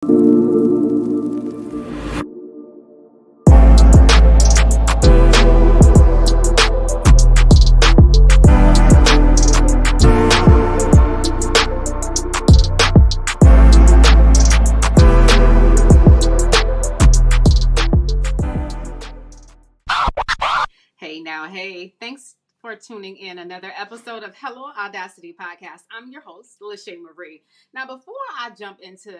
Hey, thanks for tuning in another episode of Hello Audacity podcast. I'm your host, Sheena Roberts. Now, before I jump into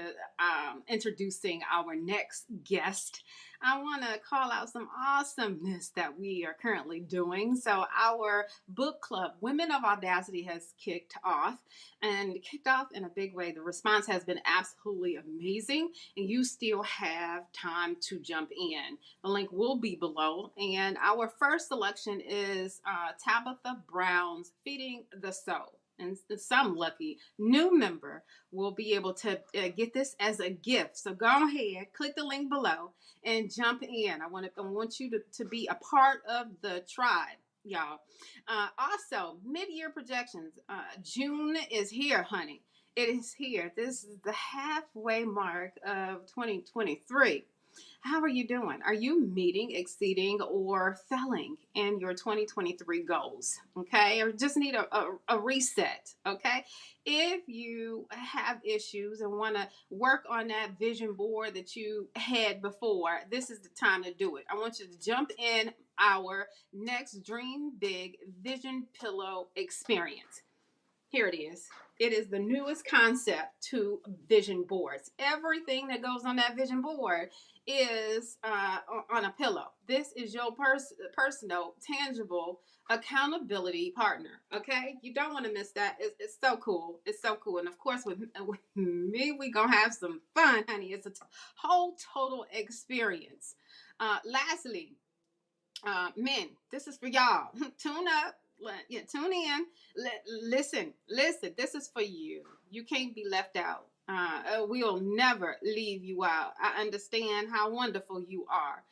introducing our next guest, I want to call out some awesomeness that we are currently doing. So, our book club, Women of Audacity, has kicked off in a big way. The response has been absolutely amazing, and you still have time to jump in. The link will be below. And our first selection is Tabitha Brown's Feeding the Soul. And some lucky new member will be able to get this as a gift. So go ahead, click the link below, and jump in. I want you to be a part of the tribe, y'all. Also, mid-year projections. June is here, honey. It is here. This is the halfway mark of 2023. How are you doing? Are you meeting, exceeding, or failing in your 2023 goals? Okay, or just need a reset? Okay, if you have issues and want to work on that vision board that you had before, this is the time to do it. I want you to jump in our next Dream Big Vision Pillow experience. Here it is. It is the newest concept to vision boards. Everything that goes on that vision board is on a pillow. This is your personal, tangible accountability partner. Okay, you don't want to miss that. It's so cool. It's so cool. And of course, with me, we gonna have some fun, honey. It's a whole total experience. Lastly, men, this is for y'all. Tune up. Tune in. Listen. This is for you. You can't be left out. We'll never leave you out. I understand how wonderful you are.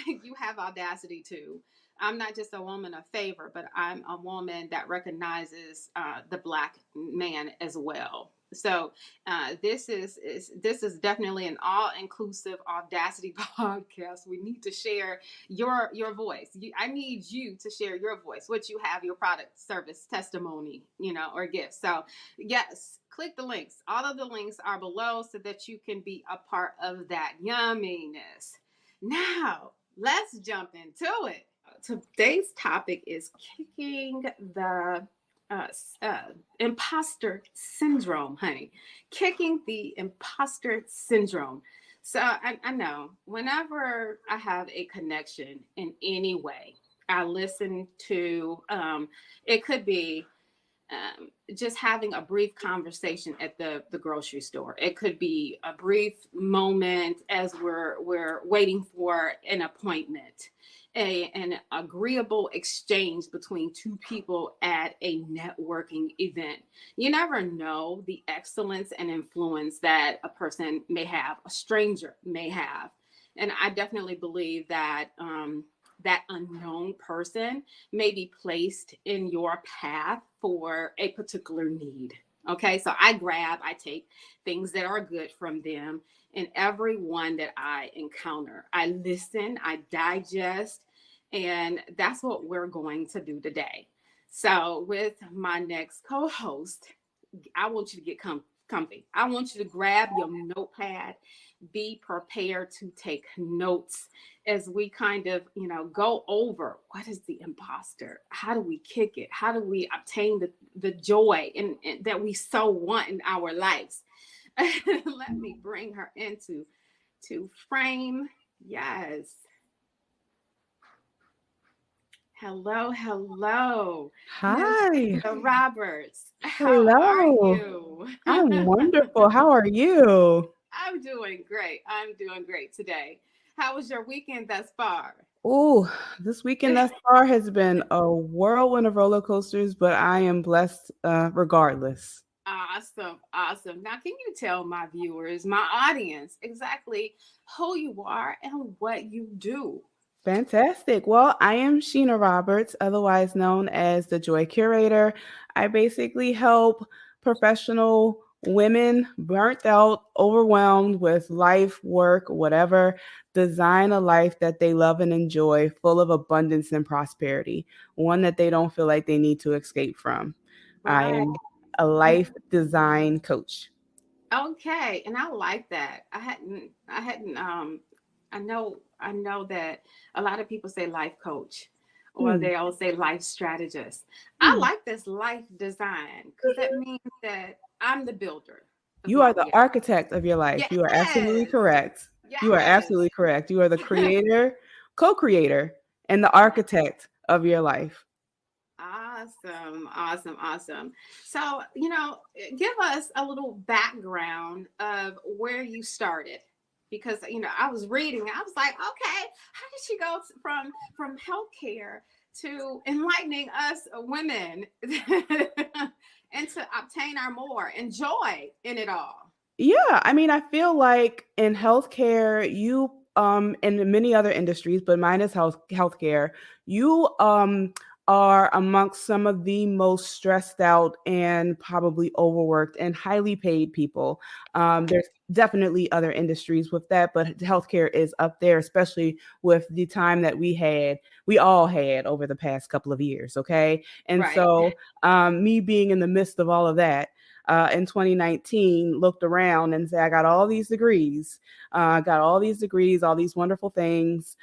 You have audacity too. I'm not just a woman of favor, but I'm a woman that recognizes the Black man as well. So this is definitely an all-inclusive Audacity podcast. We need to share your voice. I need you to share your voice, what you have, your product, service, testimony, or gift. So yes, click the links. All of the links are below so that you can be a part of that yumminess. Now, let's jump into it. Today's topic is kicking the imposter syndrome, honey. Kicking the imposter syndrome. So I know whenever I have a connection in any way, I listen to, it could be just having a brief conversation at the grocery store. It could be a brief moment as we're waiting for an appointment, an agreeable exchange between two people at a networking event. You never know the excellence and influence that a person may have, a stranger may have. And I definitely believe that that unknown person may be placed in your path for a particular need. Okay, so I take things that are good from them and everyone that I encounter. I listen, I digest, and that's what we're going to do today. So with my next co-host, I want you to get comfy. I want you to grab your notepad, be prepared to take notes as we kind of, go over what is the imposter? How do we kick it? How do we obtain the joy that we so want in our lives? Let me bring her into frame. Yes. Hello. Hi. Sheena Roberts. Hello. How are you? I'm wonderful. How are you? I'm doing great today. How was your weekend thus far? Oh, this weekend thus far has been a whirlwind of roller coasters, but I am blessed regardless. Awesome. Now, can you tell my viewers, my audience, exactly who you are and what you do? Fantastic. Well, I am Sheena Roberts, otherwise known as the Joy Curator. I basically help professional Women burnt out, overwhelmed with life, work, whatever, design a life that they love and enjoy, full of abundance and prosperity, one that they don't feel like they need to escape from. I Right. am a life design coach. Okay, and I like that. I know that a lot of people say life coach or Hmm. they all say life strategist. I Hmm. like this life design because that means that I'm the builder of You my are the reality. architect of your life. You are absolutely Yes. correct. You are Yes. absolutely correct. You are the creator, co creator, and the architect of your life. Awesome, awesome, awesome. So, you know, give us a little background of where you started. Because, you know, I was reading, I was like, okay, how did she go from healthcare to enlightening us women and to obtain our more and joy in it all? Yeah, I mean, I feel like in healthcare, you and in many other industries, but mine is healthcare, you are amongst some of the most stressed out and probably overworked and highly paid people. Right, There's definitely other industries with that, but healthcare is up there, especially with the time that we all had over the past couple of years. Okay, and right, so me being in the midst of all of that in 2019 looked around and said, I got all these degrees, all these wonderful things,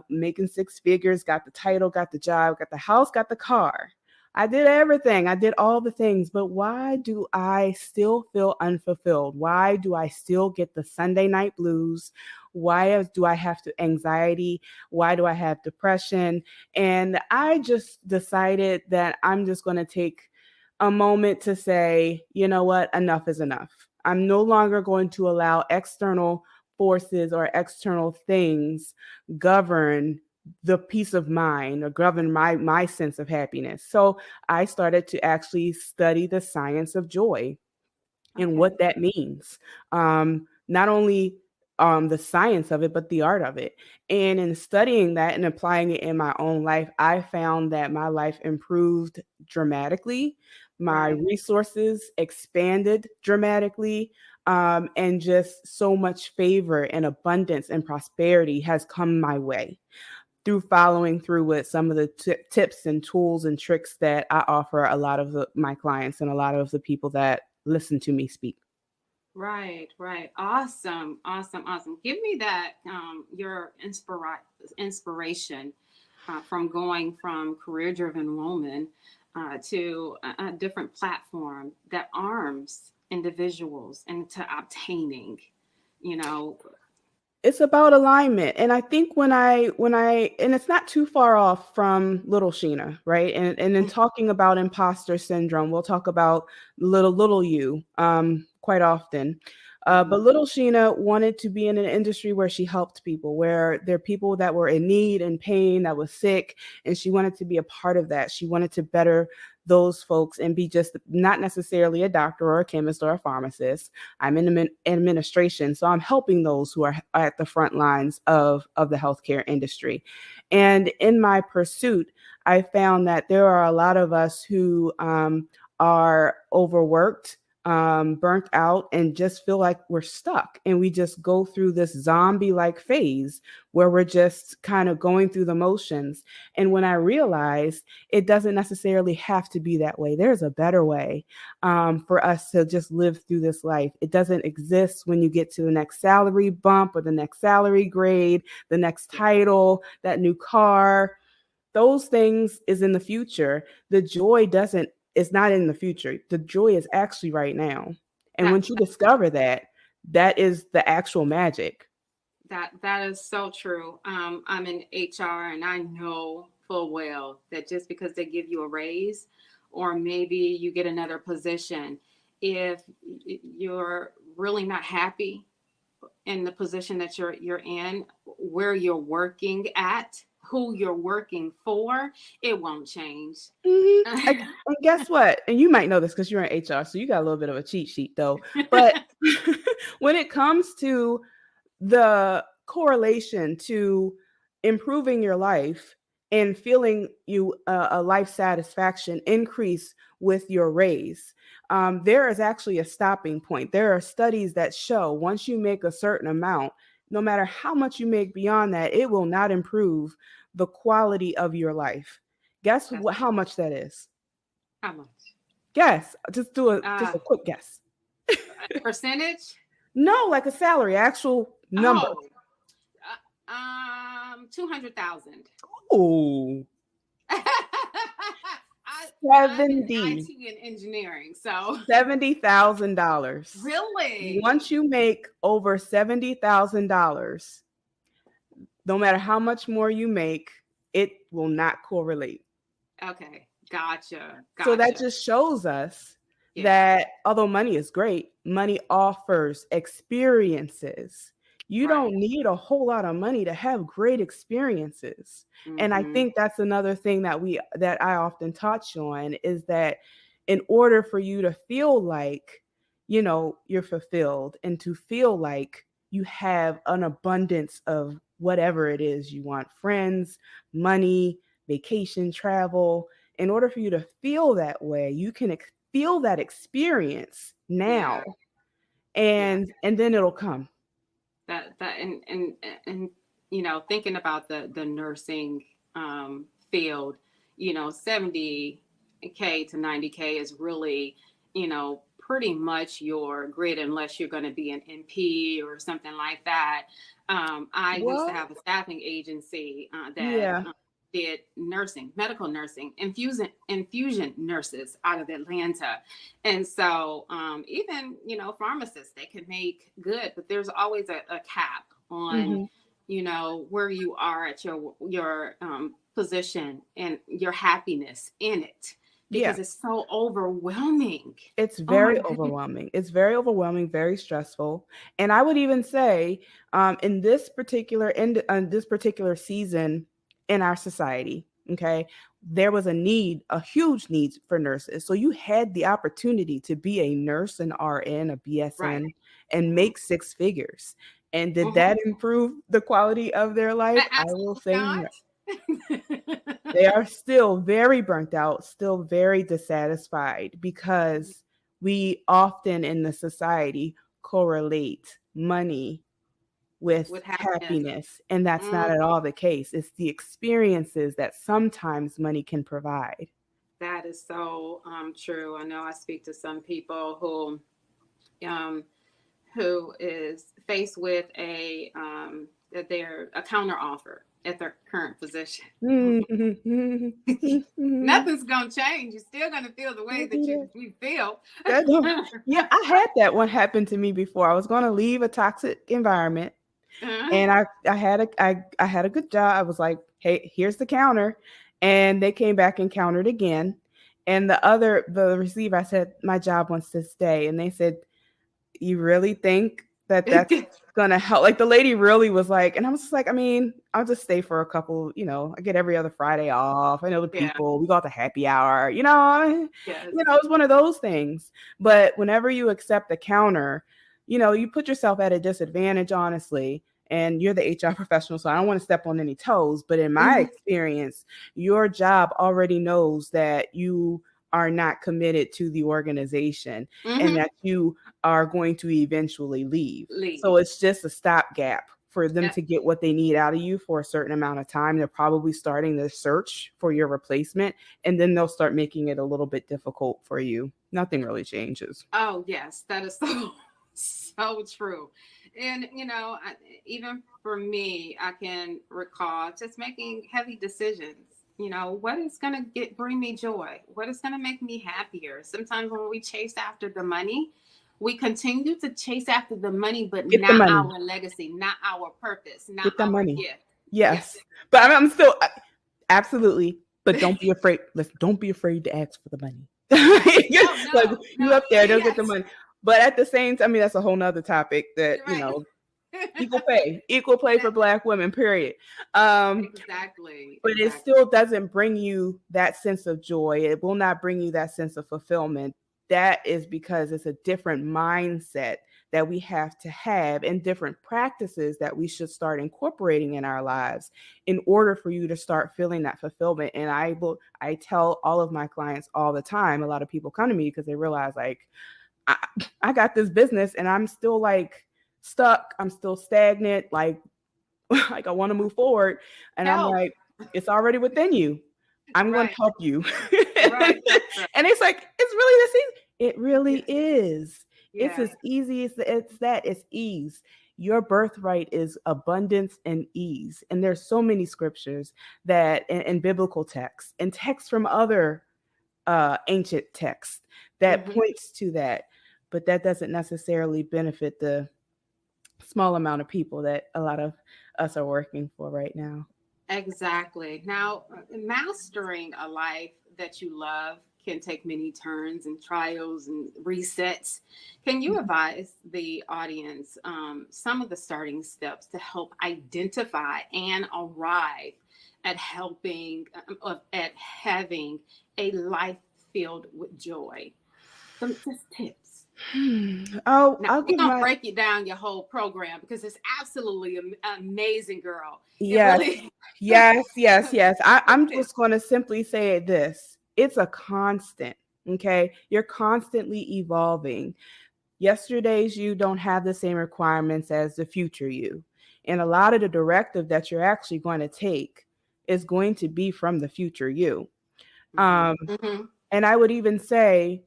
making six figures, got the title, got the job, got the house, got the car. I did everything. I did all the things, but why do I still feel unfulfilled? Why do I still get the Sunday night blues? Why do I have to anxiety? Why do I have depression? And I just decided that I'm just going to take a moment to say, you know what, enough is enough. I'm no longer going to allow external forces or external things govern the peace of mind or govern my sense of happiness. So I started to actually study the science of joy and okay, what that means. Not only the science of it, but the art of it. And in studying that and applying it in my own life, I found that my life improved dramatically. My right, resources expanded dramatically. And just so much favor and abundance and prosperity has come my way through following through with some of the tips and tools and tricks that I offer a lot of my clients and a lot of the people that listen to me speak. right, right. Awesome, awesome, awesome. Give me that your inspiration from going from career driven woman to a different platform that arms individuals into obtaining, you know, It's about alignment. And I think when I and it's not too far off from little Sheena, right? And in talking about imposter syndrome, we'll talk about little you quite often. Mhm. But little Sheena wanted to be in an industry where she helped people, where there are people that were in need and pain, that was sick, and she wanted to be a part of that. She wanted to better those folks and be just not necessarily a doctor or a chemist or a pharmacist. I'm in administration, so I'm helping those who are at the front lines of the healthcare industry. And in my pursuit, I found that there are a lot of us who are overworked, burnt out, and just feel like we're stuck. And we just go through this zombie like phase where we're just kind of going through the motions. And when I realized it doesn't necessarily have to be that way, there's a better way for us to just live through this life. It doesn't exist when you get to the next salary bump or the next salary grade, the next Yeah, title, that new car. Those things is in the future. The joy doesn't, it's not in the future. The joy is actually right now. And that once you discover that, that is the actual magic. that is so true. I'm in HR, and I know full well that just because they give you a raise, or maybe you get another position, if you're really not happy in the position that you're in, where you're working at, who you're working for, it won't change. Mhm. And guess what? And you might know this because you're in HR, so you got a little bit of a cheat sheet though. But when it comes to the correlation to improving your life and feeling you a life satisfaction increase with your raise. There is actually a stopping point. There are studies that show once you make a certain amount, no matter how much you make beyond that, it will not improve the quality of your life. Guess That's how much that is? how much? Guess. Just do Uh, a quick guess. percentage? No, like a salary, actual number. Oh, 200,000. Oh, I'm in 70. IT and engineering, so $70,000. really, Once you make over $70,000, no matter how much more you make, it will not correlate. okay, gotcha, So that gotcha. just shows us Yeah, that although money is great, money offers experiences. You don't right. need a whole lot of money to have great experiences. And I Mm-hmm. think that's another thing that I often touch on is that in order for you to feel like, you're fulfilled and to feel like you have an abundance of whatever it is you want, friends, money, vacation, travel, in order for you to feel that way, you can feel that experience now, Yeah, yeah. and then it'll come. That and thinking about the nursing field, 70K to 90K is really, pretty much your grid unless you're going to be an NP or something like that. I used to Well, have a staffing agency that yeah. did nursing, medical nursing, infusion nurses out of Atlanta. And so even, pharmacists, they can make good, but there's always a cap on, Hmm. where you are at your position and your happiness in it Yeah. because it's so overwhelming. It's Oh my very goodness. overwhelming. It's very overwhelming, very stressful. And I would even say, in this particular season in our society, okay, there was a huge need for nurses. So you had the opportunity to be a nurse, an RN, a Right. BSN, and Hmm. make six figures. And did Hmm. that improve the quality of their life? I will Absolutely say no. not. They are still very burnt out, still very dissatisfied because we often in the society correlate money with With happiness. happiness. And that's not Mm, at all the case. It's the experiences that sometimes money can provide. that is so true. I know I speak to some people um, who is faced with a counter offer at their current position. Nothing's gonna change. You're still gonna feel the way Don't do that you that. you feel. Yeah, I had that one happen to me before. I was going to leave a toxic environment. Uh, And I had a good job. I was like, hey, here's the counter. And they came back and countered again. And the receiver, I said, my job wants to stay. And they said, you really think that that's gonna help? Like the lady really was like, and I was just like, I mean, I'll just stay for a couple, I get every other Friday off. I know the yeah. people, we go out to happy hour, Yes. it's one of those things. But whenever you accept the counter, you put yourself at a disadvantage, honestly. And you're the HR professional, so I don't want to step on any toes. But in my Hmm. experience, your job already knows that you are not committed to the organization and Hmm. that you are going to eventually leave. So Leave. it's just a stopgap for them Yep. to get what they need out of you for a certain amount of time. They're probably starting the search for your replacement, and then they'll start making it a little bit difficult for you. Nothing really changes. Oh yes, that is so so true. And even for me, I can recall just making heavy decisions. What is going to get bring me joy? What is going to make me happier? Sometimes when we chase after the money, we continue to chase after the money, but Get the not money. our legacy, not our purpose, not Get the our money. gift. Yes. Yes. But I'm still absolutely. But don't be afraid. Don't be afraid to ask for the money. Oh Like no, you no, up there, don't get the yes. money. But at the same time, I mean, that's a whole nother topic that, You're right. equal pay for Black women, period. Um, Exactly, but it exactly. still doesn't bring you that sense of joy. It will not bring you that sense of fulfillment. That is because it's a different mindset that we have to have and different practices that we should start incorporating in our lives in order for you to start feeling that fulfillment. And I tell all of my clients all the time, a lot of people come to me because they realize like, I, I got this business and I'm still like stuck. I'm still stagnant. Like, like I want to move forward. And I'm Help. like, it's already within you. I'm going to Right. help you. Right. Right. And it's like, it's really this easy. It really Yeah. is. It's Yeah. as easy as it's ease. Your birthright is abundance and ease. And there's so many scriptures that in biblical texts and texts from other ancient texts that Hmm. points to that. But that doesn't necessarily benefit the small amount of people that a lot of us are working for right now. Exactly. Now, mastering a life that you love can take many turns and trials and resets. Can you advise the audience some of the starting steps to help identify and arrive at at having a life filled with joy? Some just tips. Oh, Now, I'll we're give going to my break you down your whole program because it's absolutely amazing, girl. It yes, really yes, yes, yes. Good I'm tip. just going to simply say this. It's a constant. Okay. You're constantly evolving. Yesterday's you don't have the same requirements as the future you. And a lot of the directive that you're actually going to take is going to be from the future you. Hmm. Um, Hmm. and I would even say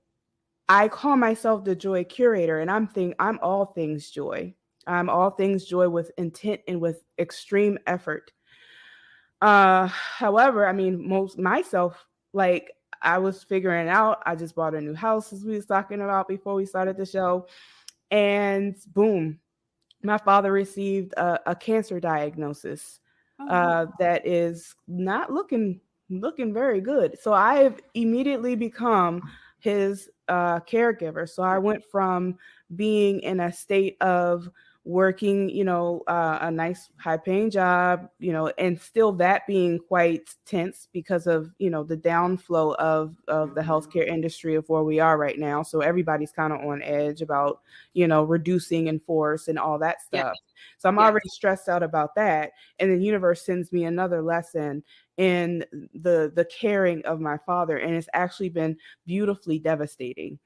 I call myself the joy curator, and I'm all things joy. I'm all things joy with intent and with extreme effort. However, I mean, most myself, like I was figuring out, I just bought a new house as we was talking about before we started the show, and boom, my father received a cancer diagnosis Oh no. that is not looking very good. So I've immediately become his caregiver. So I went from being in a state of working, a nice high paying job, and still that being quite tense because of, the downflow of the Hmm. healthcare industry of where we are right now. So everybody's kind of on edge about, reducing in force and all that Yeah. stuff. So I'm Yes. already stressed out about that. And the universe sends me another lesson in the caring of my father. And it's actually been beautifully devastating.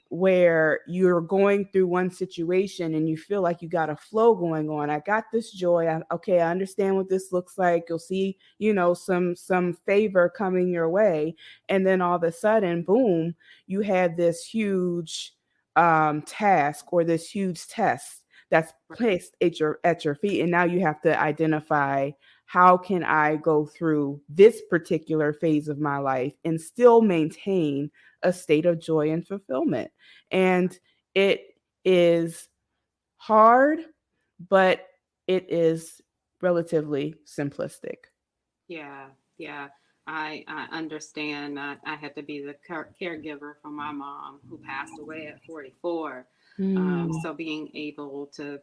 Where you're going through one situation and you feel like you got a flow going on. I got this joy. Okay, I understand what this looks like. You'll see, some favor coming your way. And then all of a sudden, boom, you had this huge task or this huge test that's placed at your feet, and now you have to identify how can I go through this particular phase of my life and still maintain a state of joy and fulfillment. And it is hard, but it is relatively simplistic. Yeah. Yeah. I understand. I had to be the caregiver for my mom who passed away at 44. Mm. So being able to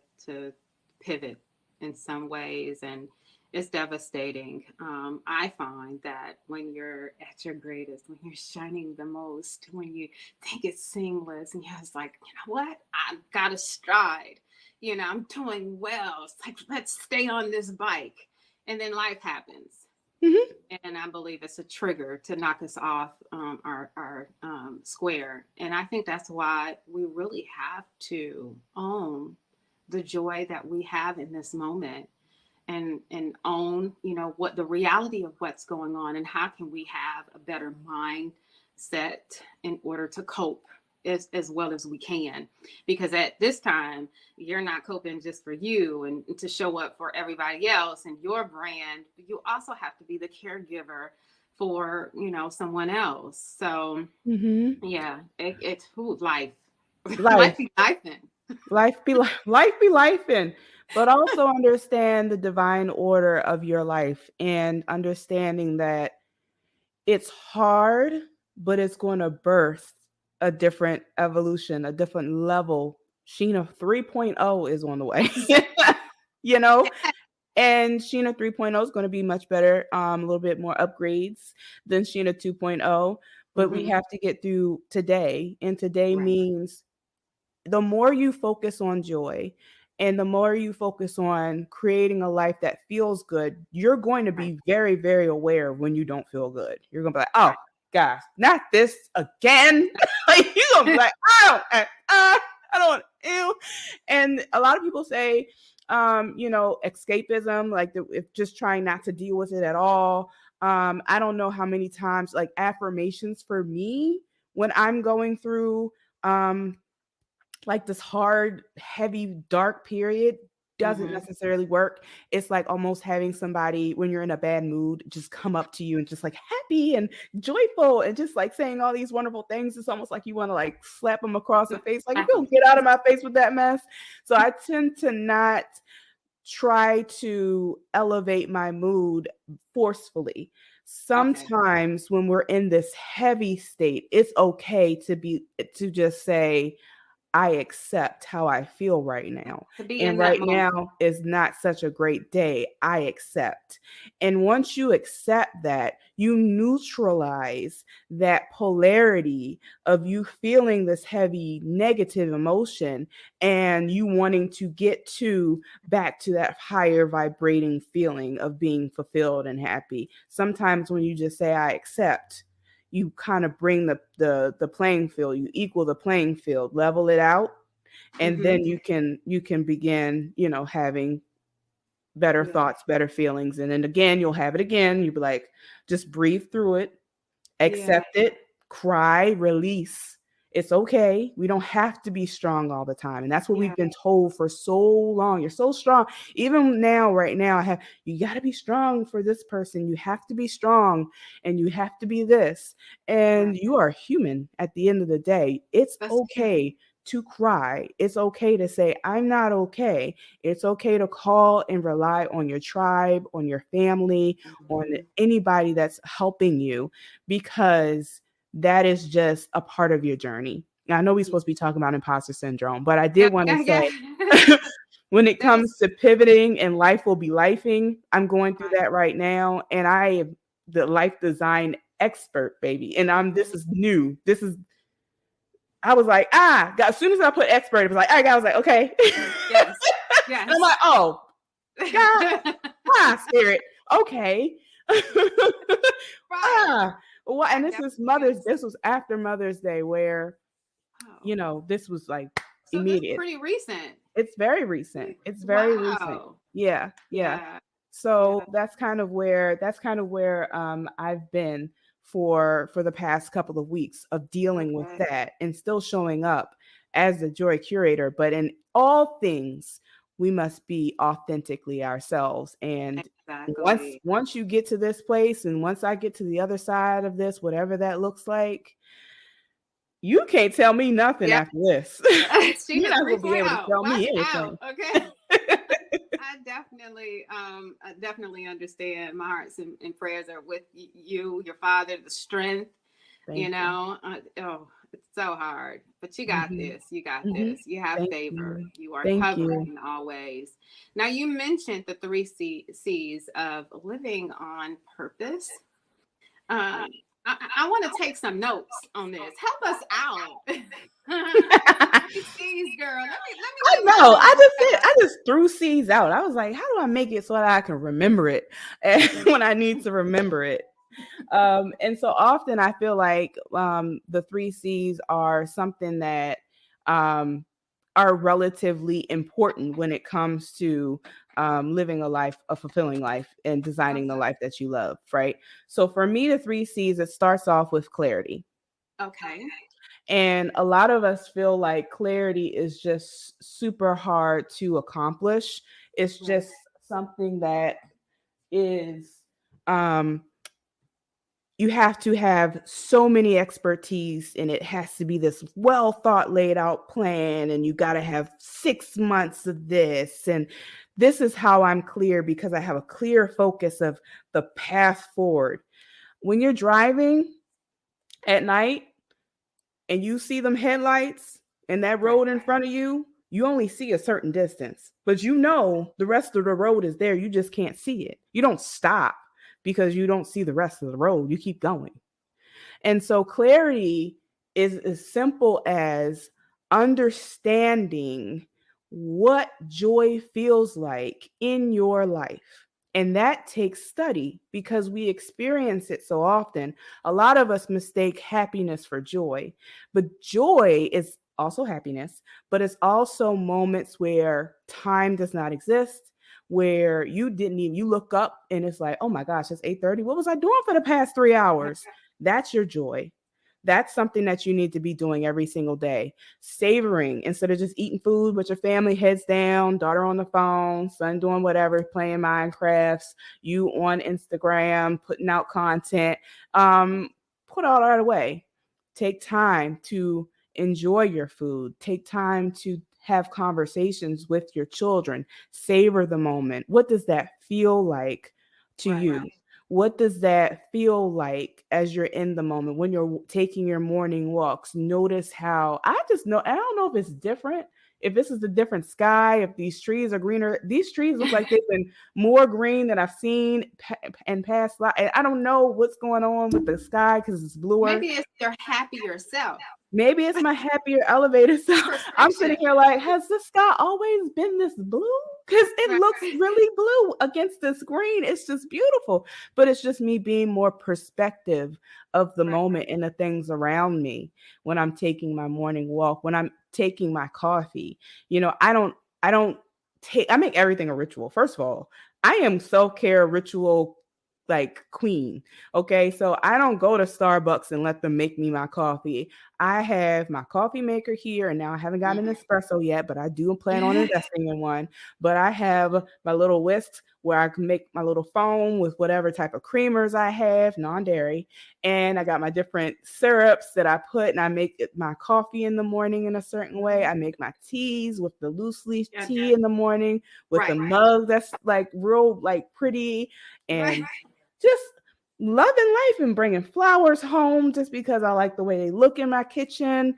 pivot in some ways, and it's devastating. I find that when you're at your greatest, when you're shining the most, when you think it's seamless, and you're just like, you know what, I've got a stride. I'm doing well. It's like, let's stay on this bike, and then life happens, Mhm. and I believe it's a trigger to knock us off our square. And I think that's why we really have to own the joy that we have in this moment, and own, what the reality of what's going on, and how can we have a better mindset in order to cope as well as we can. Because at this time, you're not coping just for you and to show up for everybody else and your brand. You also have to be the caregiver for, someone else. So Mhm. yeah, it's food life. Life, Life be life in. life be life in, but also understand the divine order of your life and understanding that it's hard, but it's going to birth a different evolution, a different level. Sheena 3.0 is on the way. Exactly. you know, and Sheena 3.0 is going to be much better, a little bit more upgrades than Sheena 2.0. But we Hmm. have to get through today. And today Right. means the more you focus on joy and the more you focus on creating a life that feels good, you're going to Right. be very, very aware when you don't feel good. You're going to be like, oh, Right. gosh, not this again. Like, you're going to be like, I don't, ew. And a lot of people say, escapism, like if just trying not to deal with it at all. I don't know how many times, like affirmations for me when I'm going through like this hard, heavy, dark period doesn't Mm-hmm. necessarily work. It's like almost having somebody when you're in a bad mood just come up to you and just like happy and joyful and just like saying all these wonderful things. It's almost like you want to like slap them across the face, like, you don't get out of my face with that mess. So I tend to not try to elevate my mood forcefully. Okay. Sometimes when we're in this heavy state, it's okay to just say, I accept how I feel right now. To be And in that right moment. now is not such a great day. I accept. And once you accept that, you neutralize that polarity of you feeling this heavy negative emotion and you wanting to get to back to that higher vibrating feeling of being fulfilled and happy. Sometimes when you just say, I accept, you kind of bring the playing field, you equal the playing field, level it out, and Mm-hmm. then you can begin, having better Yeah. thoughts, better feelings, and then again you'll have it again. You'll be like, just breathe through it, Yeah. accept it, cry, release. It's okay. We don't have to be strong all the time. And that's what Yeah. we've been told for so long. You're so strong. Even now, right now, you got to be strong for this person. You have to be strong and you have to be this. Right. And you are human at the end of the day. It's That's true. okay to cry. It's okay to say, I'm not okay. It's okay to call and rely on your tribe, on your family, on Mm-hmm. anybody that's helping you, because that is just a part of your journey. Now, I know we're Yeah. supposed to be talking about imposter syndrome, but I did Yeah. want to Yeah. say Yeah. when it That's comes to pivoting and life will be lifing, I'm going through right. that right now. And I am the life design expert, baby. And this Mm-hmm. is new. I was like, God, as soon as I put expert, it was like, I was like, okay. And Yes. I'm Yes. like, oh, God, spirit. Okay. Right. Well, and I definitely this was after Mother's Day where, oh. this was like So this is immediate. pretty recent. It's very recent. It's very recent. Wow. Yeah, yeah. Yeah. So Yeah. that's kind of where I've been for the past couple of weeks of dealing with Okay. that and still showing up as the joy curator. But in all things, we must be authentically ourselves. And once Exactly. once you get to this place, and once I get to the other side of this, whatever that looks like, you can't tell me nothing Yeah. after this. You're Sheena not gonna be able to 3.0. tell Watch me out. anything. Okay. I definitely understand. My hearts and prayers are with you, your father, the strength, Thank you. oh, it's so hard, but you got Mhm. this. You got Mhm. this. You have Thank favor. you. You are Thank covered you. in all ways. Now, you mentioned the three C's of living on purpose. Um, I want to take some notes on this. Help us out. Three C's, girl. Let me I get my know. notes. I just threw C's out. I was like, how do I make it so that I can remember it and when I need to remember it? And so often I feel like the three C's are something that um, are relatively important when it comes to living a fulfilling life, and designing the Okay. life that you love, right? So for me, the three C's, it starts off with clarity. Okay. And a lot of us feel like clarity is just super hard to accomplish. It's Right. just something that is um you have to have so many expertise, and it has to be this well thought laid out plan, and you got to have 6 months of this, and this is how I'm clear because I have a clear focus of the path forward. When you're driving at night and you see them headlights and that Right. road in front of you, you only see a certain distance, but you know the rest of the road is there. You just can't see it. You don't stop because you don't see the rest of the road. You keep going. And so clarity is as simple as understanding what joy feels like in your life. And that takes study because we experience it so often. A lot of us mistake happiness for joy, but joy is also happiness, but it's also moments where time does not exist, where you didn't even, you look up and it's like, oh my gosh, it's 8:30. What was I doing for the past 3 hours? That's your joy. That's something that you need to be doing every single day. Savoring instead of just eating food with your family, heads down, daughter on the phone, son doing whatever, playing Minecrafts, you on Instagram, putting out content. Put all that away. Take time to enjoy your food. Take time to have conversations with your children. Savor the moment. What does that feel like to Right. you? What does that feel like as you're in the moment when you're taking your morning walks? Notice how I just know, I don't know if it's different, if this is a different sky, if these trees are greener. These trees look like they've been more green than I've seen in past life. I don't know what's going on with the sky because it's bluer. Maybe it's your happier self. Maybe it's my happier elevator. So I'm sitting Perspective. here like, has the sky always been this blue? Because it Right. looks really blue against this green. It's just beautiful. But it's just me being more perspective of the Right. moment and the things around me when I'm taking my morning walk, when I'm taking my coffee. I don't take, I make everything a ritual. First of all, I am self-care ritual like queen. Okay. So I don't go to Starbucks and let them make me my coffee. I have my coffee maker here, and now I haven't gotten an espresso yet, but I do plan on Mhm. investing in one. But I have my little whisk where I can make my little foam with whatever type of creamers I have, non-dairy. And I got my different syrups that I put, and I make my coffee in the morning in a certain way. I make my teas with the loose leaf Yeah, tea in the morning with a right. mug that's like real, like pretty, Right. and just loving life and bringing flowers home just because I like the way they look in my kitchen.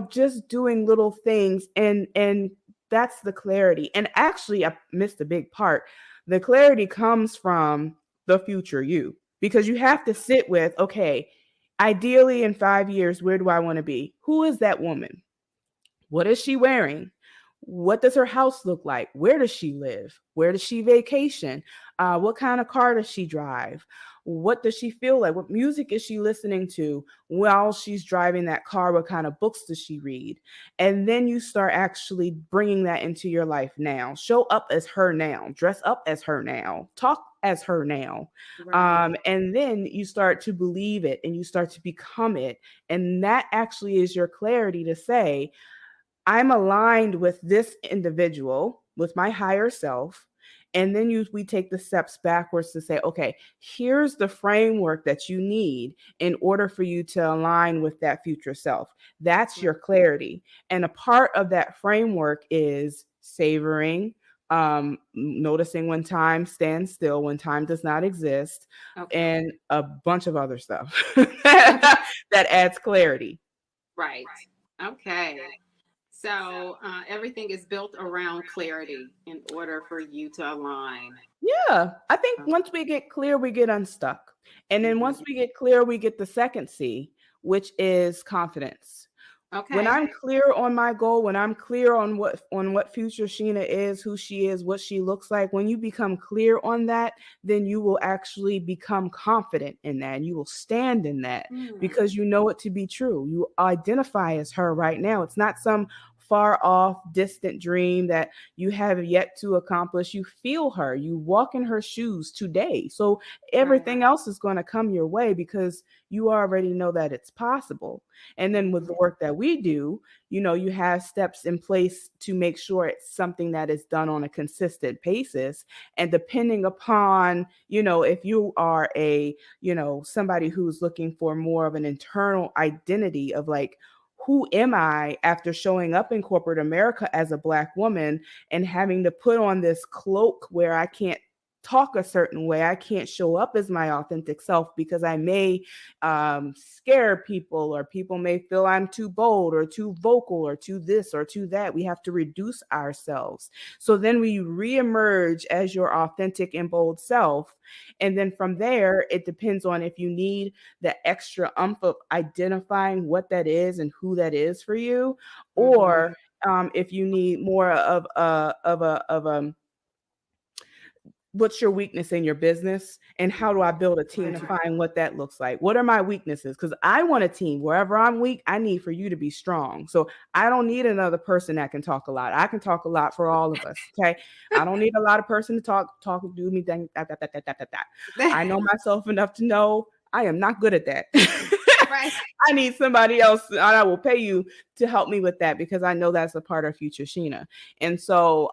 Just doing little things, and that's the clarity. And actually, I missed a big part. The clarity comes from the future you, because you have to sit with, okay, ideally in 5 years, where do I want to be? Who is that woman? What is she wearing? What does her house look like? Where does she live? Where does she vacation? What kind of car does she drive? What does she feel like? What music is she listening to while she's driving that car? What kind of books does she read? And then you start actually bringing that into your life now. Show up as her now. Dress up as her now. Talk as her now. Right. And then you start to believe it and you start to become it. And that actually is your clarity to say, I'm aligned with this individual, with my higher self. And then we take the steps backwards to say, okay, here's the framework that you need in order for you to align with that future self. That's your clarity. And a part of that framework is savoring, noticing when time stands still, when time does not exist, Okay. and a bunch of other stuff Okay. that adds clarity. Right. Okay. So everything is built around clarity in order for you to align. Yeah, I think once we get clear, we get unstuck. And then Mhm. once we get clear, we get the second C, which is confidence. When Okay. I'm clear on my goal, when I'm clear on what future Sheena is, who she is, what she looks like, when you become clear on that, then you will actually become confident in that, and you will stand in that Hmm. because you know it to be true. You identify as her right now. It's not some far off, distant dream that you have yet to accomplish. You feel her. You walk in her shoes today. So Right. everything else is going to come your way because you already know that it's possible. And then with the work that we do, you have steps in place to make sure it's something that is done on a consistent basis. And depending upon, if you are somebody who's looking for more of an internal identity of like, who am I after showing up in corporate America as a Black woman and having to put on this cloak where I can't talk a certain way. I can't show up as my authentic self because I may scare people, or people may feel I'm too bold or too vocal or too this or too that. We have to reduce ourselves. So then we reemerge as your authentic and bold self. And then from there, it depends on if you need the extra umph of identifying what that is and who that is for you, Mm-hmm. or if you need more of a what's your weakness in your business, and how do I build a team to Right. find what that looks like? What are my weaknesses? Because I want a team. Wherever I'm weak, I need for you to be strong. So I don't need another person that can talk a lot. I can talk a lot for all of us. Okay. I don't need a lot of person to talk, do me, that. I know myself enough to know I am not good at that. Right. I need somebody else, and I will pay you to help me with that, because I know that's a part of future Sheena. And so,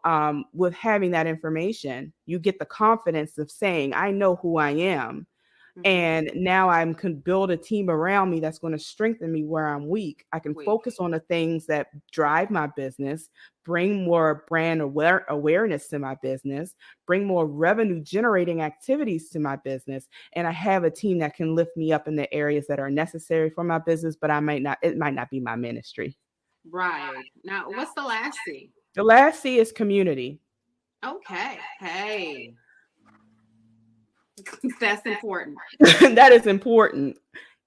with having that information, you get the confidence of saying, I know who I am. Mm-hmm. And now I can build a team around me that's going to strengthen me where I'm weak. I can Weak. focus on the things that drive my business, bring more brand awareness to my business, bring more revenue generating activities to my business. And I have a team that can lift me up in the areas that are necessary for my business, but it might not be my ministry. Right. Now, what's the last C? The last C is community. Okay. Hey, that's important. That is important.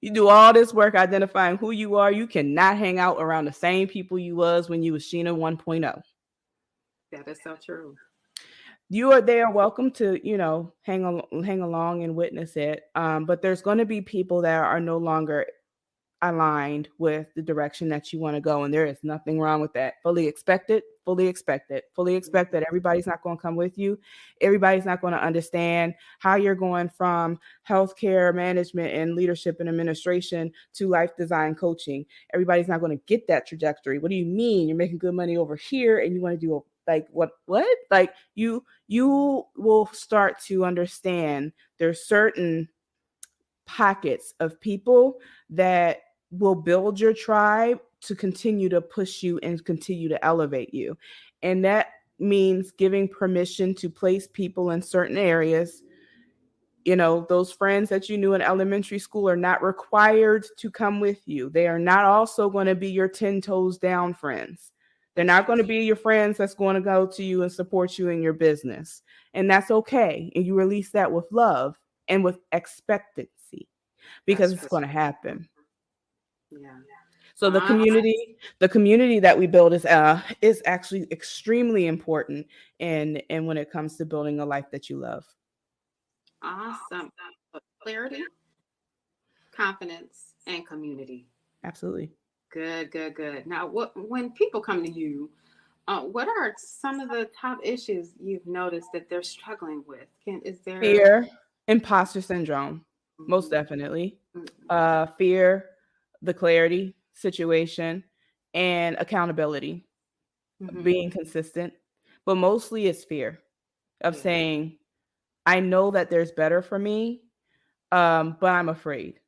You do all this work identifying who you are. You cannot hang out around the same people you was when you was Sheena 1.0. That is so true. You are there, welcome to, hang along and witness it. But there's going to be people that are no longer aligned with the direction that you want to go. And there is nothing wrong with that. Fully expect it, fully expect it, fully expect that everybody's not going to come with you. Everybody's not going to understand how you're going from healthcare management and leadership and administration to life design coaching. Everybody's not going to get that trajectory. What do you mean? You're making good money over here and you want to do like what? Like you will start to understand there's certain pockets of people that will build your tribe to continue to push you and continue to elevate you. And that means giving permission to place people in certain areas. Those friends that you knew in elementary school are not required to come with you. They are not also going to be your 10 toes down friends. They're That's not true. going to be your friends that's going to go to you and support you in your business. And that's okay. And you release that with love and with expectancy, because That's it's true. going to happen. Yeah. So Ah, the community that we build is actually extremely important in when it comes to building a life that you love. awesome. Clarity, confidence, and community. Absolutely. Good, good, good. Now, when people come to you, what are some of the top issues you've noticed that they're struggling with? Is there? Fear, imposter syndrome, most Mhm, definitely. mhm, Fear, the clarity, situation, and accountability, mhm. being consistent. But mostly it's fear of Yeah, saying, I know that there's better for me, but I'm afraid.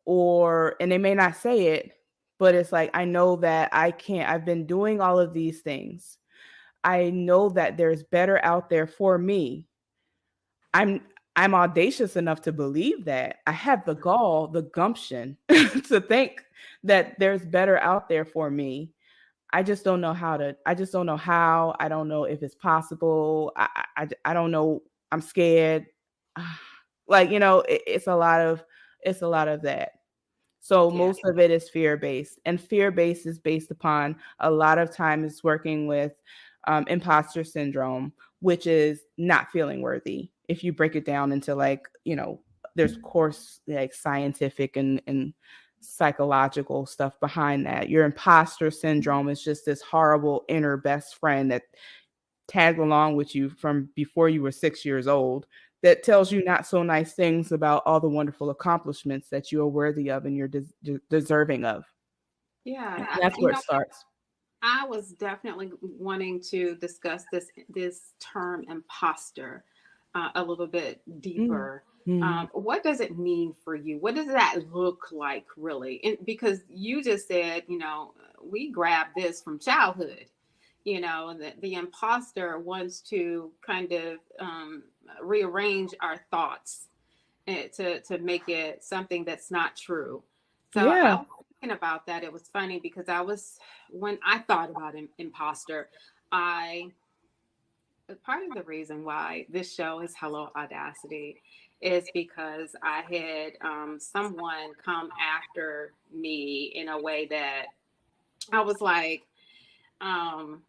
And they may not say it, but it's like, I know that I can't, I've been doing all of these things. I know that there's better out there for me. I'm I'm audacious enough to believe that. I have the gall, the gumption to think that there's better out there for me. I just don't know how. I don't know if it's possible. I don't know. I'm scared. Like, it's a lot of that. So yeah, most of it is fear based, and fear based is based upon a lot of times working with imposter syndrome, which is not feeling worthy. If you break it down into there's of course like scientific and psychological stuff behind that. Your imposter syndrome is just this horrible inner best friend that tagged along with you from before you were 6 years old, that tells you not so nice things about all the wonderful accomplishments that you are worthy of and you're deserving of. yeah. And that's where it starts. I was definitely wanting to discuss this term imposter a little bit deeper. Mm-hmm. What does it mean for you? What does that look like, really? And because you just said, we grabbed this from childhood. The imposter wants to kind of rearrange our thoughts to make it something that's not true. So I Yeah. was thinking about that. It was funny because when I thought about imposter, I part of the reason why this show is Hello Audacity is because I had someone come after me in a way that I was like, um,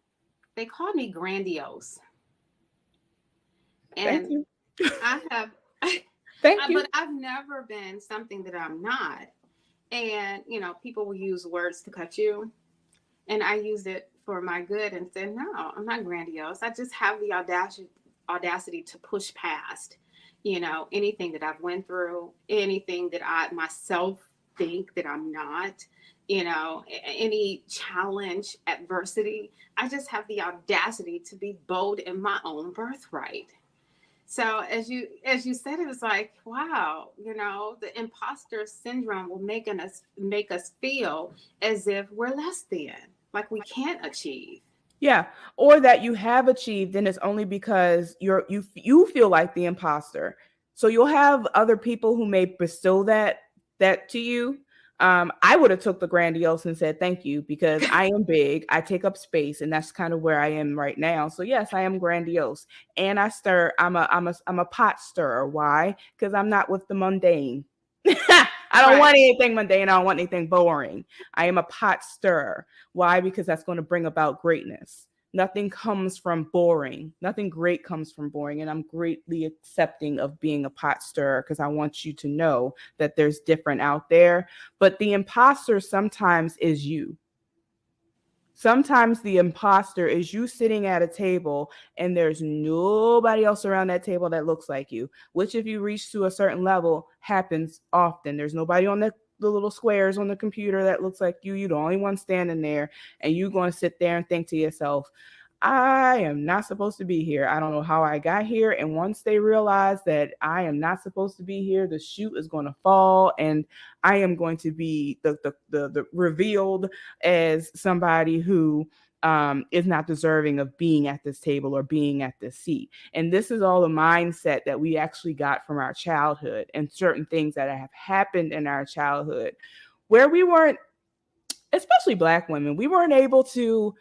they called me grandiose, Thank and you. I have, Thank you. but I've never been something that I'm not. And people will use words to cut you, and I used it for my good and said, no, I'm not grandiose. I just have the audacity to push past, anything that I've went through, anything that I myself think that I'm not, any challenge, adversity. I just have the audacity to be bold in my own birthright. So as you said, it was like, wow, the imposter syndrome will make us feel as if we're less than, like we can't achieve. Yeah, or that you have achieved, and it's only because you feel like the imposter. So you'll have other people who may bestow that to you. I would have took the grandiose and said thank you because I am big, I take up space, and that's kind of where I am right now. So yes, I am grandiose, and I stir. I'm a pot stirrer. Why? Because I'm not with the mundane. I don't Right. want anything mundane. I don't want anything boring. I am a pot stirrer. Why? Because that's going to bring about greatness. Nothing comes from boring. Nothing great comes from boring. And I'm greatly accepting of being a pot stirrer because I want you to know that there's different out there. But the imposter sometimes is you. Sometimes the imposter is you sitting at a table and there's nobody else around that table that looks like you, which, if you reach to a certain level, happens often. There's nobody on the little squares on the computer that looks like you. You're the only one standing there, and you're going to sit there and think to yourself, I am not supposed to be here. I don't know how I got here. And once they realize that I am not supposed to be here, the shoe is going to fall, and I am going to be the revealed as somebody who is not deserving of being at this table or being at this seat. And this is all the mindset that we actually got from our childhood and certain things that have happened in our childhood where we weren't, especially Black women, we weren't able to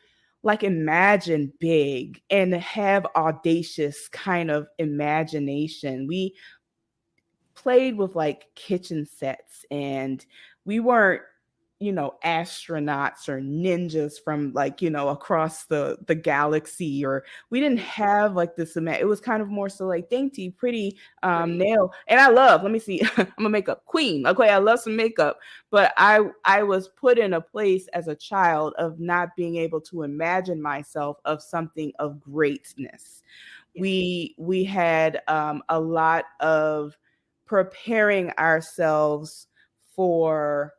like imagine big and have audacious kind of imagination. We played with like kitchen sets, and we weren't, astronauts or ninjas from like, across the galaxy, or we didn't have like this. It was kind of more so like dainty, pretty Pretty. nail. And I love, let me see, I'm a makeup queen. Okay, I love some makeup, but I was put in a place as a child of not being able to imagine myself of something of greatness. Yeah. We had a lot of preparing ourselves for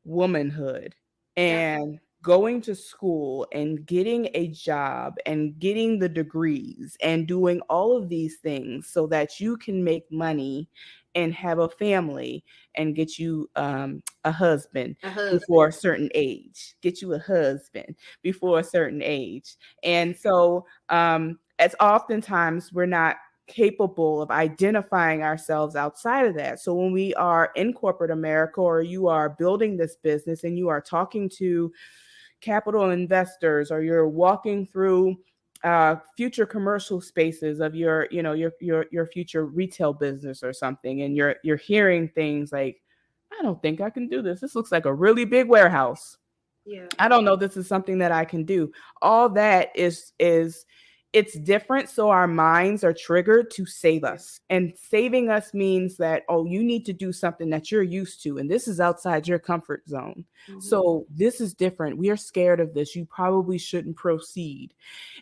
womanhood Yeah. and going to school and getting a job and getting the degrees and doing all of these things so that you can make money and have a family and get you a husband A before husband. a certain age, get you a husband before a certain age. And so as oftentimes we're not capable of identifying ourselves outside of that. So when we are in corporate America, or you are building this business and you are talking to capital investors, or you're walking through future commercial spaces of your future retail business or something, and you're hearing things like, I don't think I can do this. This looks like a really big warehouse. Yeah. I don't know, this is something that I can do. All that is it's different. So our minds are triggered to save Yeah. us. And saving us means that, oh, you need to do something that you're used to. And this is outside your comfort zone. Hmm. So this is different. We are scared of this. You probably shouldn't proceed.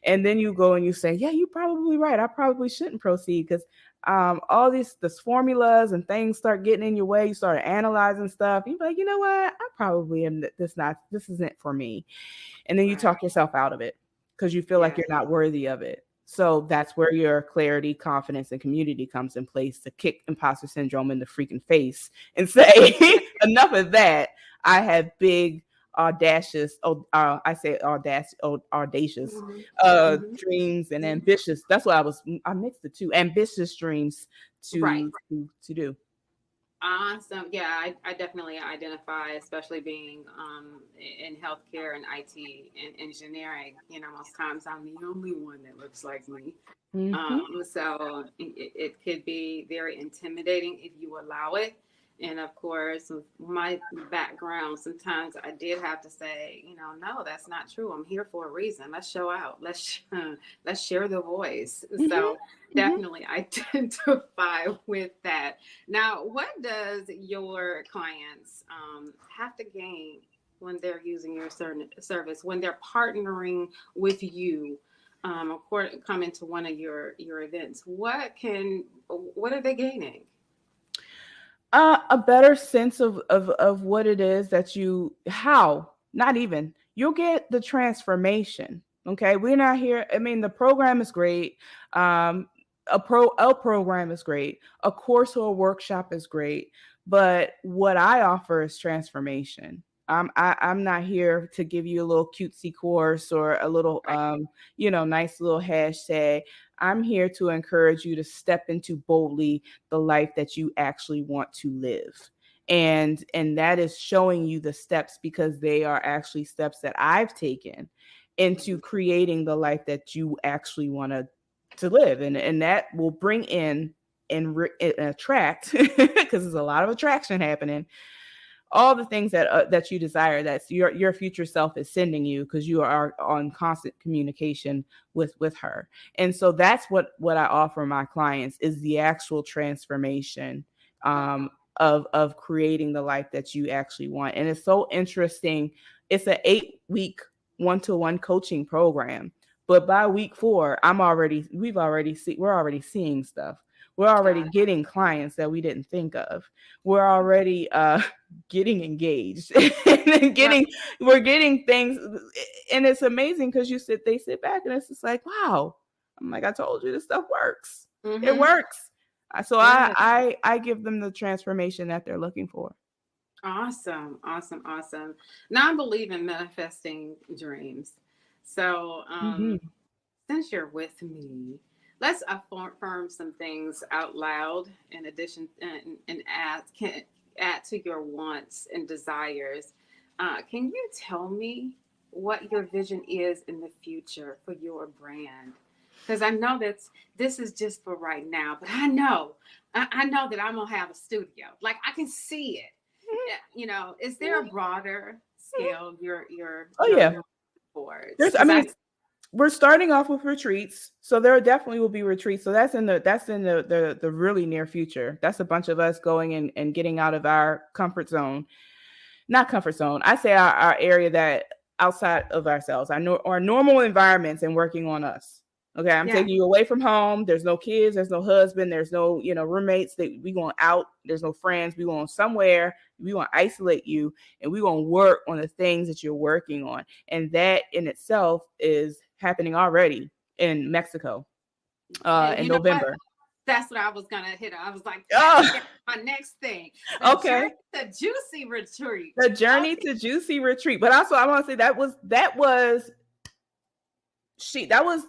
And then you go and you say, yeah, you're probably right. I probably shouldn't proceed because all these formulas and things start getting in your way. You start analyzing stuff. You're like, you know what? I probably am this isn't for me. And then you Right. talk yourself out of it because you feel like Yeah. you're not worthy of it. So that's where your clarity, confidence, and community comes in place to kick imposter syndrome in the freaking face and say, enough of that. I have big, audacious, I say audacious Mhm. Mhm. dreams and ambitious. That's what I mixed the two, ambitious dreams Right. to do. Awesome. Yeah, I definitely identify, especially being in healthcare and IT and engineering. You know, most times I'm the only one that looks like me. Hmm. So it could be very intimidating if you allow it. And of course, with my background, sometimes I did have to say, no, that's not true. I'm here for a reason. Let's show out. Let's share the voice. Hmm. So Hmm. definitely identify with that. Now, what does your clients have to gain when they're using your service, when they're partnering with you? Coming to one of your events, what are they gaining? A better sense of what it is that you how not even you'll get the transformation. Okay, we're not here. I mean, the program is great. Um, a program is great. A course or a workshop is great. But what I offer is transformation. I'm not here to give you a little cutesy course or a little Right. nice little hashtag. I'm here to encourage you to step into boldly the life that you actually want to live. And that is showing you the steps, because they are actually steps that I've taken into Mhm. creating the life that you actually want to live. And that will bring in and attract, because there's a lot of attraction happening, all the things that you desire, that your future self is sending you, because you are on constant communication with her. And so that's what I offer my clients, is the actual transformation, Wow. of creating the life that you actually want. And it's so interesting. It's an 8-week one-to-one coaching program, but by week 4 we're already seeing stuff. We're already God. getting clients that we didn't think of. We're already getting engaged and Right. we're getting things. And it's amazing, because they sit back and it's just like, wow. I'm like, I told you, this stuff works. It Mm-hmm. works. So Yeah. I give them the transformation that they're looking for. Awesome. Awesome. Awesome. Now I believe in manifesting dreams. So Hmm. since you're with me, let's affirm some things out loud in addition, and add to your wants and desires. Can you tell me what your vision is in the future for your brand? Because I know that this is just for right now, but I know that I'm gonna have a studio. Like I can see it. Is there a broader scale Oh you're yeah. moving towards? There's I Because I mean, we're starting off with retreats, so there definitely will be retreats. So that's in the really near future. That's a bunch of us going and getting out of our comfort zone. Not comfort zone. I say our area, that outside of ourselves, our normal environments, and working on us. Okay, I'm yeah. taking you away from home. There's no kids. There's no husband. There's no roommates. That we going out. There's no friends. We going somewhere. We want to isolate you, and we going to work on the things that you're working on. And that in itself is happening already in Mexico And in you know what? November. That's what I was gonna hit on. I was like, Oh, that's my next thing. The journey okay. to juicy retreat. The journey Okay. to juicy retreat. But also, I want to say that was she that was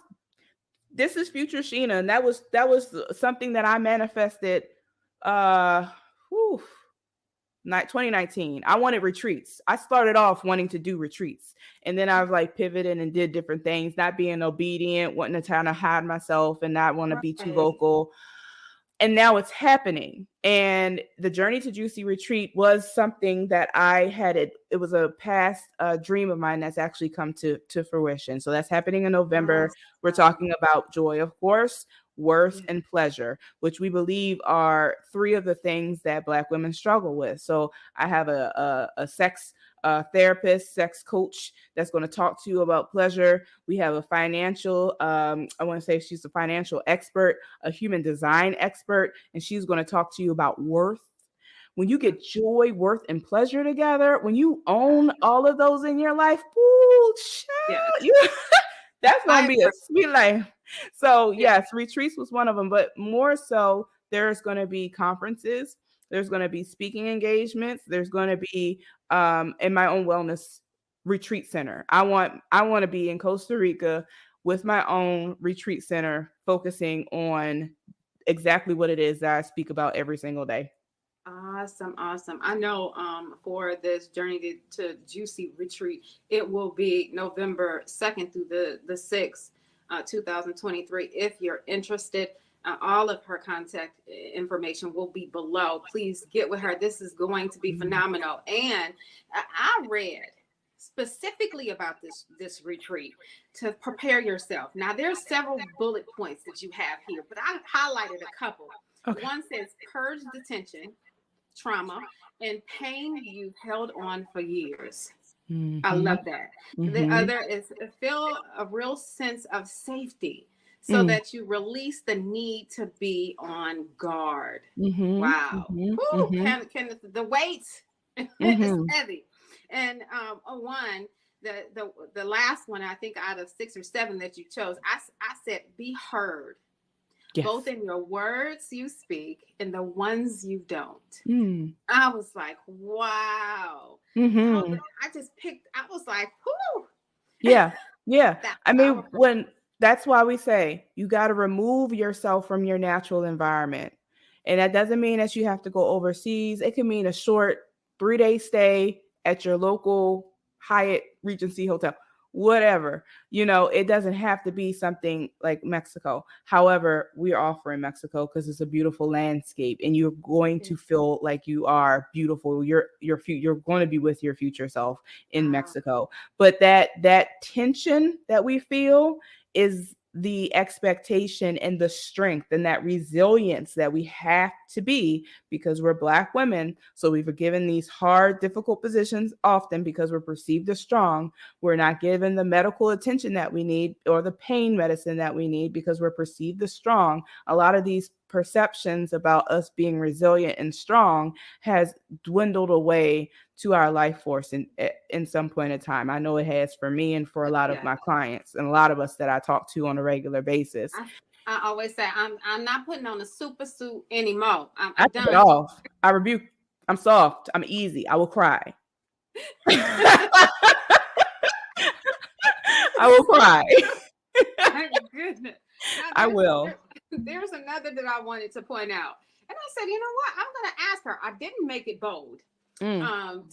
this is future Sheena, and that was something that I manifested. Uh, whew, 2019. I wanted retreats. I started off wanting to do retreats, and then I was like pivoted and did different things, not being obedient, wanting to kind of hide myself and not want to be too Right. vocal. And now it's happening. And the journey to juicy retreat was something that I had. It was a past dream of mine that's actually come to fruition. So that's happening in November. We're Awesome. talking about joy, of course, worth, and pleasure, which we believe are three of the things that Black women struggle with. So I have a sex therapist, sex coach, that's going to talk to you about pleasure. We have a financial, I want to say she's a financial expert, a human design expert, and she's going to talk to you about worth. When you get joy, worth, and pleasure together, when you own all of those in your life, woo, Yes. child, that's gonna I be a agree. sweet life. So Yeah. yes, retreats was one of them, but more so, there's gonna be conferences, there's gonna be speaking engagements, there's gonna be in my own wellness. retreat center. I want to be in Costa Rica with my own retreat center, focusing on exactly what it is that I speak about every single day. Awesome, awesome. I know for this journey to Juicy Retreat, it will be November 2nd through the 6th, 2023. If you're interested, all of her contact information will be below. Please get with her. This is going to be phenomenal. And I read specifically about this retreat to prepare yourself. Now, there's several bullet points that you have here, but I highlighted a couple. Okay. One says purge the tension, trauma, and pain you've held on for years. I love that. The other is feel a real sense of safety so that you release the need to be on guard. Wow. Whew, can the weight is heavy. And one, the last one, I think out of 6 or 7 that you chose, I said be heard. Yes. Both in your words you speak and the ones you don't. I was like, wow. I just picked, I was like, whoo. Yeah. I mean, that's why we say you got to remove yourself from your natural environment. And that doesn't mean that you have to go overseas. It can mean a short 3-day stay at your local Hyatt Regency hotel. Whatever, it doesn't have to be something like Mexico. However, we're offering Mexico because it's a beautiful landscape and you're going to feel like you are beautiful. You're going to be with your future self in Mexico. But that tension that we feel is the expectation and the strength and that resilience that we have to be because we're Black women. So we've been given these hard, difficult positions often because we're perceived as strong. We're not given the medical attention that we need or the pain medicine that we need because we're perceived as strong. A lot of these perceptions about us being resilient and strong has dwindled away to our life force in some point in time. I know it has for me and for a lot of my clients and a lot of us that I talk to on a regular basis. I always say I'm not putting on a super suit anymore. I'm done. Take it off. I rebuke. I'm soft. I'm easy. I will cry. I will cry. My goodness. I will. There's another that I wanted to point out. And I said, you know what? I'm going to ask her. I didn't make it bold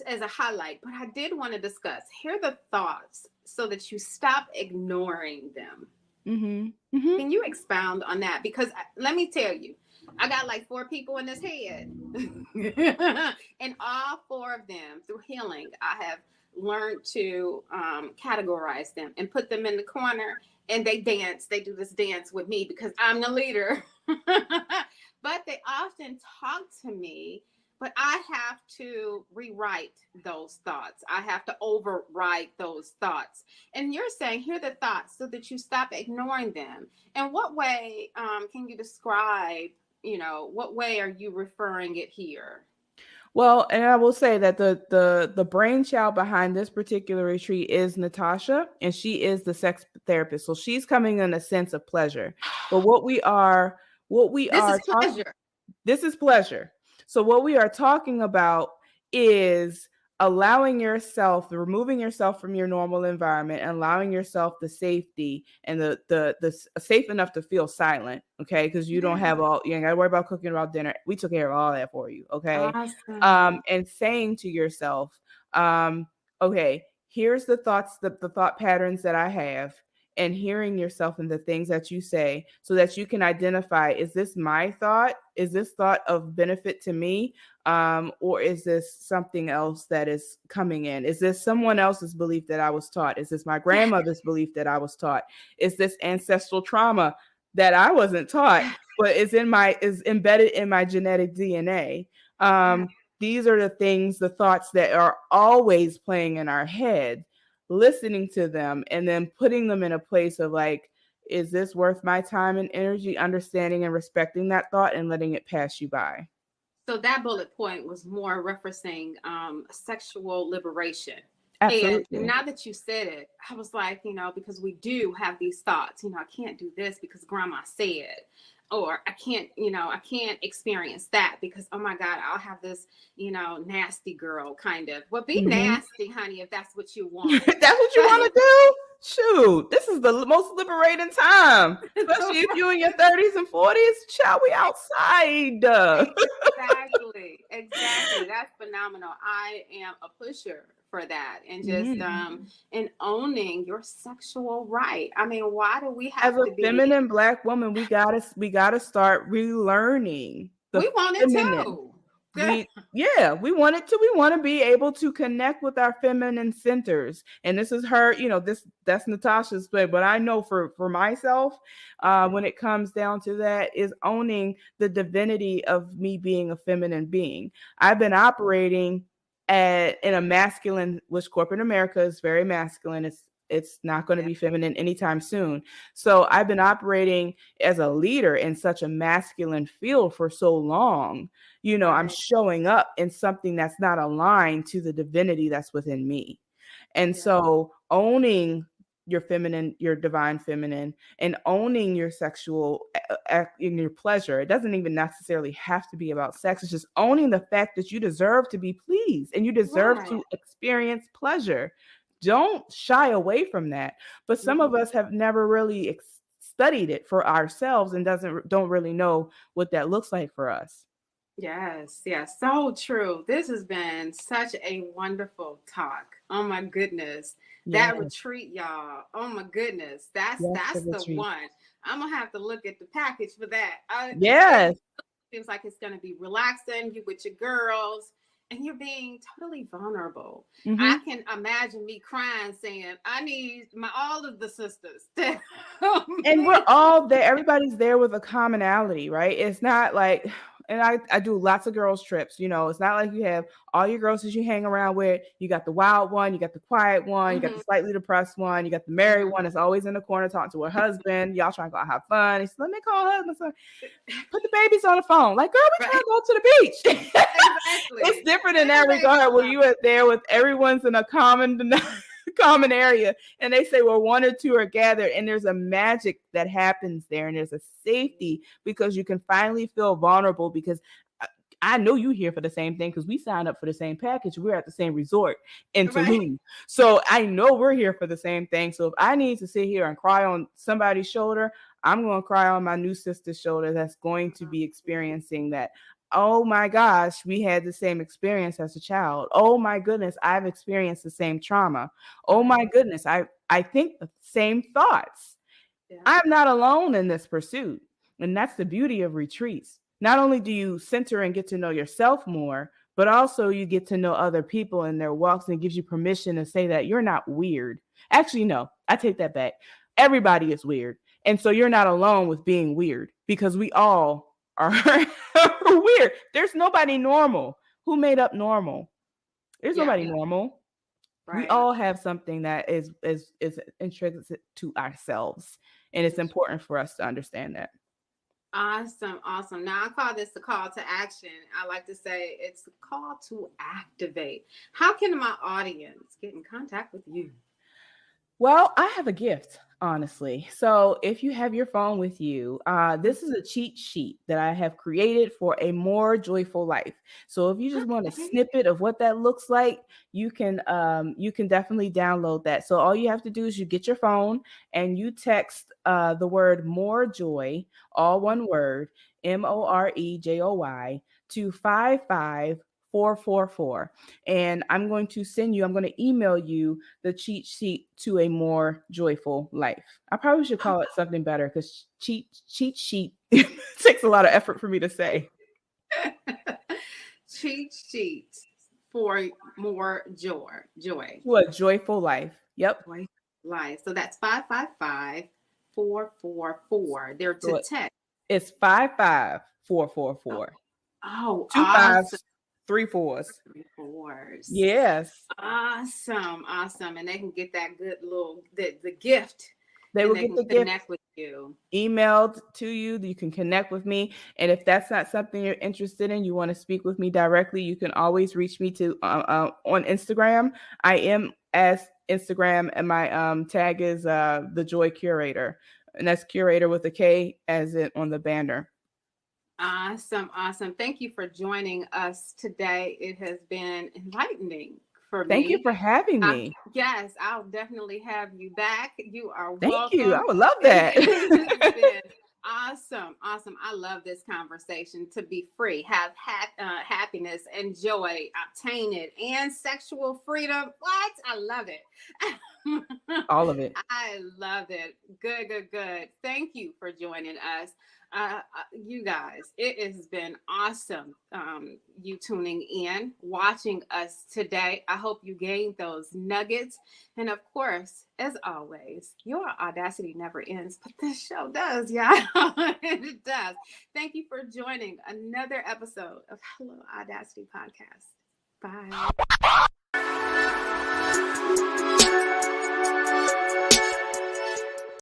as a highlight, but I did want to discuss. Hear the thoughts so that you stop ignoring them. Can you expound on that? Because let me tell you, I got like 4 people in this head. And all 4 of them, through healing, I have learned to categorize them and put them in the corner. And they dance. They do this dance with me because I'm the leader. But they often talk to me, but I have to rewrite those thoughts. I have to override those thoughts. And you're saying, hear the thoughts so that you stop ignoring them. In what way can you describe, what way are you referring it here? Well, and I will say that the brainchild behind this particular retreat is Natasha, and she is the sex therapist. So she's coming in a sense of pleasure. But this is pleasure. So what we are talking about is allowing yourself, removing yourself from your normal environment, and allowing yourself the safety and the safe enough to feel silent. Okay. Because you don't have you ain't got to worry about cooking about dinner. We took care of all that for you. Okay. Awesome. And saying to yourself, okay, here's the thoughts, the thought patterns that I have, and hearing yourself and the things that you say so that you can identify, is this my thought? Is this thought of benefit to me? Or is this something else that is coming in? Is this someone else's belief that I was taught? Is this my grandmother's belief that I was taught? Is this ancestral trauma that I wasn't taught, but is embedded in my genetic DNA? These are the things, the thoughts that are always playing in our head. Listening to them and then putting them in a place of like, is this worth my time and energy? Understanding and respecting that thought and letting it pass you by. So that bullet point was more referencing sexual liberation. Absolutely. And now that you said it, I was like, because we do have these thoughts, I can't do this because grandma said. or I can't experience that because, oh my God, I'll have this, nasty girl kind of. Well, be Mhm. nasty, honey, if that's what you want. That's what you want to do? Shoot, this is the most liberating time, especially if you're in your 30s and 40s. Child, we outside. Exactly. Exactly. That's phenomenal. I am a pusher for that, and just Mhm. and owning your sexual right. I mean, why do we As have a to be feminine Black woman, we gotta start relearning the we want it feminine. too. We Yeah, we want it to. We want to be able to connect with our feminine centers, and this is her. That's Natasha's way, but I know for myself, when it comes down to that, is owning the divinity of me being a feminine being. I've been operating in a masculine, which corporate America is very masculine. It's not going to Yeah. be feminine anytime soon. So I've been operating as a leader in such a masculine field for so long. I'm Right. showing up in something that's not aligned to the divinity that's within me. And Yeah. so owning your feminine, your divine feminine, and owning your sexual in your pleasure. It doesn't even necessarily have to be about sex. It's just owning the fact that you deserve to be pleased and you deserve Right. to experience pleasure. Don't shy away from that. But some Mhm. of us have never really studied it for ourselves and don't really know what that looks like for us. Yes, yes, so true. This has been such a wonderful talk. Oh my goodness. Yeah. That retreat, y'all. Oh my goodness. That's Yes, the that's the retreat. one. I'm gonna have to look at the package for that. It Yes. seems like it's gonna be relaxing, you with your girls, and you're being totally vulnerable. I Hmm. can imagine me crying saying, I need my all of the sisters to help And we're me. all there. Everybody's there with a commonality, right? It's not like, and I do lots of girls trips. It's not like you have all your girls that you hang around with. You got the wild one, you got the quiet one, you got the Mhm, slightly depressed one, you got the married mhm. one that's always in the corner talking to her husband. Y'all trying to go out have fun. He said, let me call her husband. So put the babies on the phone. Like, girl, we trying Right. to go to the beach. It's Exactly. different in Leave that the babies regard where alone. you are there with everyone's in a common common area, and they say, well, one or two are gathered, and there's a magic that happens there, and there's a safety because you can finally feel vulnerable because I know you here for the same thing because we signed up for the same package. We're at the same resort in Right. Tulum. So I know we're here for the same thing. So if I need to sit here and cry on somebody's shoulder, I'm going to cry on my new sister's shoulder that's going to be experiencing that. Oh my gosh, we had the same experience as a child. Oh my goodness, I've experienced the same trauma. Oh my Right. goodness, I think the same thoughts. Yeah. I'm not alone in this pursuit. And that's the beauty of retreats. Not only do you center and get to know yourself more, but also you get to know other people and their walks, and it gives you permission to say that you're not weird. Actually, no, I take that back. Everybody is weird. And so you're not alone with being weird because we all are weird. There's nobody normal. Who made up normal? There's Yeah. nobody normal. We Right. all have something that is intrinsic to ourselves, and it's important for us to understand that. Awesome. Awesome. Now I call this the call to action. I like to say it's a call to activate. How can my audience get in contact with you? Well, I have a gift, honestly. So, if you have your phone with you, this is a cheat sheet that I have created for a more joyful life. So, if you just want a Okay. snippet of what that looks like, you can definitely download that. So, all you have to do is you get your phone and you text the word "more joy," all one word, MOREJOY, to 55444, and I'm going to email you the cheat sheet to a more joyful life. I probably should call it something better because cheat sheet takes a lot of effort for me to say. Cheat sheets for more joy. Joy. To a joyful life. Yep. Joy life. So that's 555-444. They're to So text. it's 55444. Oh, Two awesome. fives, three fours. Fours. Yes. Awesome, awesome. And they can get that good little the gift, They and will they get can the gift connect with you. emailed to you. You can connect with me. And if that's not something you're interested in, you want to speak with me directly, you can always reach me to on Instagram. I am as Instagram, and my tag is the Joy Curator. And that's curator with a K as in on the banner. Awesome. Awesome. Thank you for joining us today. It has been enlightening for Thank you me. for having me. Yes, I'll definitely have you back. You are Thank you. I welcome. would love It has that. been awesome. Awesome. I love this conversation. To be free, have happiness and joy, obtain it, and sexual freedom. What? I love it. All of it. I love it. Good, good, good. Thank you for joining us. You guys, it has been awesome. You tuning in, watching us today. I hope you gained those nuggets. And of course, as always, your audacity never ends, but this show does, yeah. It does. Thank you for joining another episode of Hello Audacity Podcast. Bye.